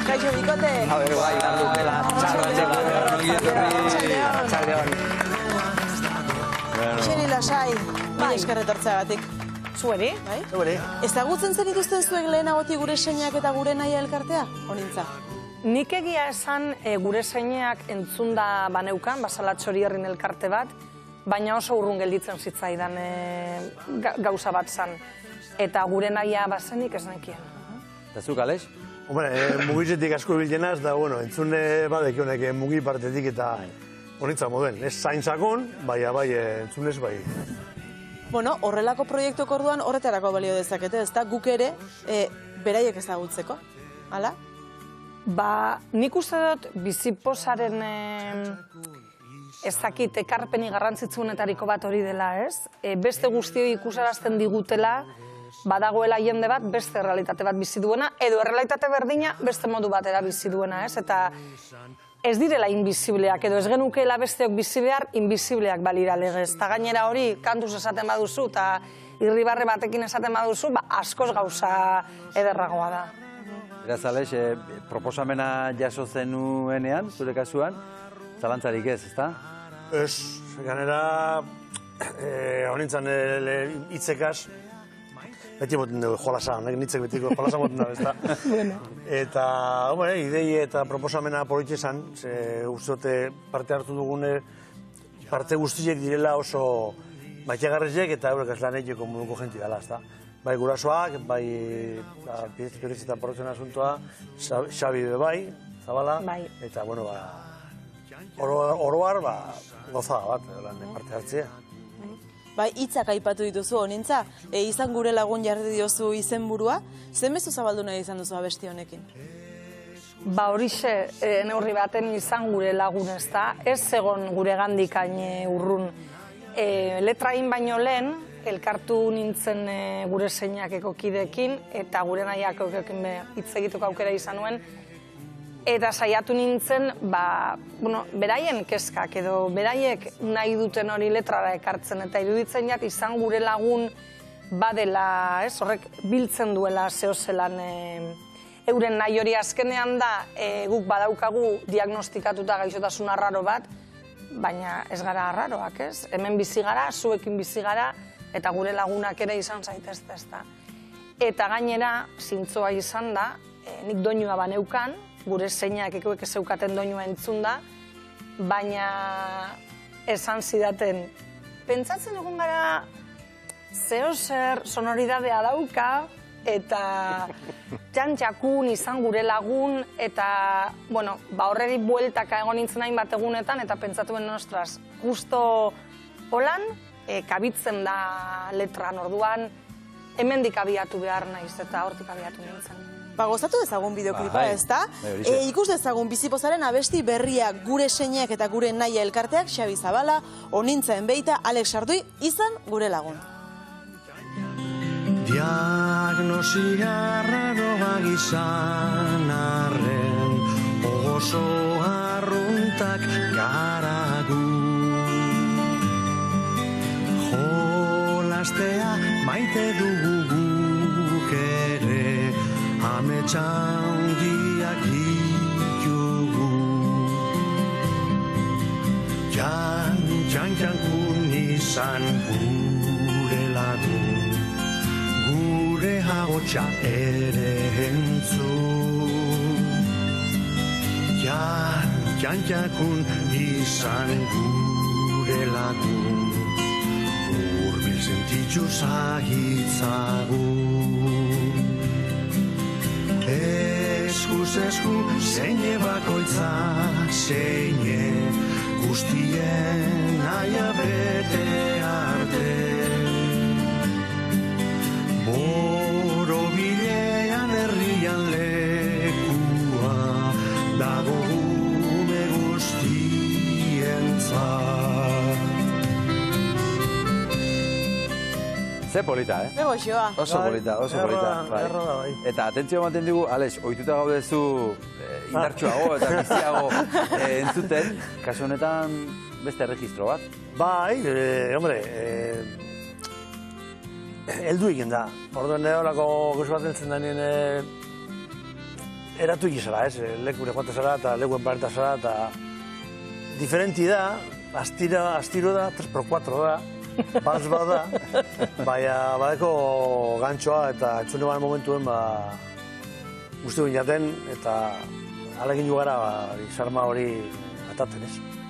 Kaixo, bikote. A ver, guai, Dupela. Txaldeon. Xeri lasai, bai eskerretortzeagatik. Zueri? Bai? Zueri. Ezagutzen zen dituzten zuek lehenagotik gure seinak eta gure naia elkartea? Honintza? Nik egia esan gure zeineak entzunda baneukan, Basalatxori herrin elkarte bat, baina oso urrun gelditzen zitzaidan gauza bat zan. Eta gure naia bazenik ez nekien. Eta zuk, Alex? Hombre, mugitzetik asko bildenaz, da, bueno, entzune badek honek mugi partetik eta honitza moden. Ez zaintzakon, bai, entzunez, bai. Bueno, horrelako proiektuak orduan horretarako balio dezakete, ezta guk ere beraiek ezagutzeko, hala? Ba, nik uste dut biziposaren ez dakit ekarpeni garrantzitsuenetariko bat hori dela, ez? Beste guztioi ikusarazten digutela, badagoela jende bat beste errealitate bat bizi duena, edo errealitate berdina beste modu batera bizi duena, ez? Eta ez direla inbizibleak, edo ez genukeela besteok bizi behar, inbizibleak balira legez. Eta gainera hori kantuz esaten baduzu, eta irribarre batekin esaten baduzu, askoz gauza ederragoa da. Beraz, Alex, proposamena jaso zenuenean, zure kasuan, zalantzarik ez, ezta? Ez, ganera, honintzan hitzekaz, beti moten dugu jolasa, nitzek betiko jolasa moten dugu, ezta? Eta, idei eta proposamena politxe esan, uste parte hartu dugune, parte guztiek direla oso maitegarrezek eta eurek eslanetiko moduko jenti dela, ezta? Bai gurasoak, bai pizkeriz eta porrotzen asuntoa, Xabi bai, Zabala, eta, bueno, oroar, gozada bat, parte hartzea. Bai, hitzak aipatu dituzu honintza, izan gure lagun jarri diozu izenburua, zen mezu zabaldu nahi izan duzu abesti honekin? Ba horixe, neurri baten izan gure lagun ez da, ez egon gure gandikain urrun. Letrain baino lehen, elkartu nintzen gure zeinak ekokidekin, eta gure nahiak hitz egiteko aukera izan nuen, eta saiatu nintzen, beraien kezkak edo beraiek nahi duten hori letrara ekartzen, eta iruditzen jat izan gure lagun badela, horrek biltzen duela zehozelan euren nahi hori azkenean da, guk badaukagu diagnostikatuta gaixotasun arraro bat, baina ez gara arraroak, ez? Hemen bizi gara, zuekin bizi gara, eta gure lagunak ere izan zaitezte, ezta. Eta gainera, zintzoa izan da, nik doinua baneukan, gure zeinak ekoek zeukaten doinua entzun da, baina esan zidaten, pentsatzen egon gara zehozer sonoridadea dauka, eta txantxakun izan gure lagun, eta horreri bueltaka egon nintzen hainbat egunetan, eta pentsatuen nostraz, justo holan, kabitzen da letran orduan, hemendik abiatu behar naiz, eta hortik abiatu nintzen. Gozatu dezagun bideoklipa, ezta? Ikus dezagun bizipozaren abesti berriak gure seinak eta gure naia elkarteak, Xabi Zabala, honintzaen beita, Alex Ardui, izan gure lagun. Diagnosia arraroak izan arren, oso arruntak garagu. Jolastea maite dugu guk ere, ametsandiak ditugu. Jankun izan gure lagun, gure hagotxa ere entzun. Jankun izan gure lagun, hurbil sentitzu zagitzagun. Eskuz esku zeine bakoitza, zeine guztien naia bete arte. Borobilean herrian lekua, dago gume guztientzat. Ze polita, Begoxoa. Oso polita, oso polita. Eta atentzio ematen dugu, Alex, ohituta gaudezu indartsuago eta biziago entzuten, kasu honetan beste erregistro bat. Bai, hombre, heldu egin da. Orduan horako gauza bat entzen da nien eratu ikizara, lekure joate zara eta lekuen pareta zara, eta diferenti da, astiro da, 3x4 da, bals bat da, baina badeko gantxoa eta entzune baren momentuen guzti jaten eta alegin gara sarma hori ataten ez.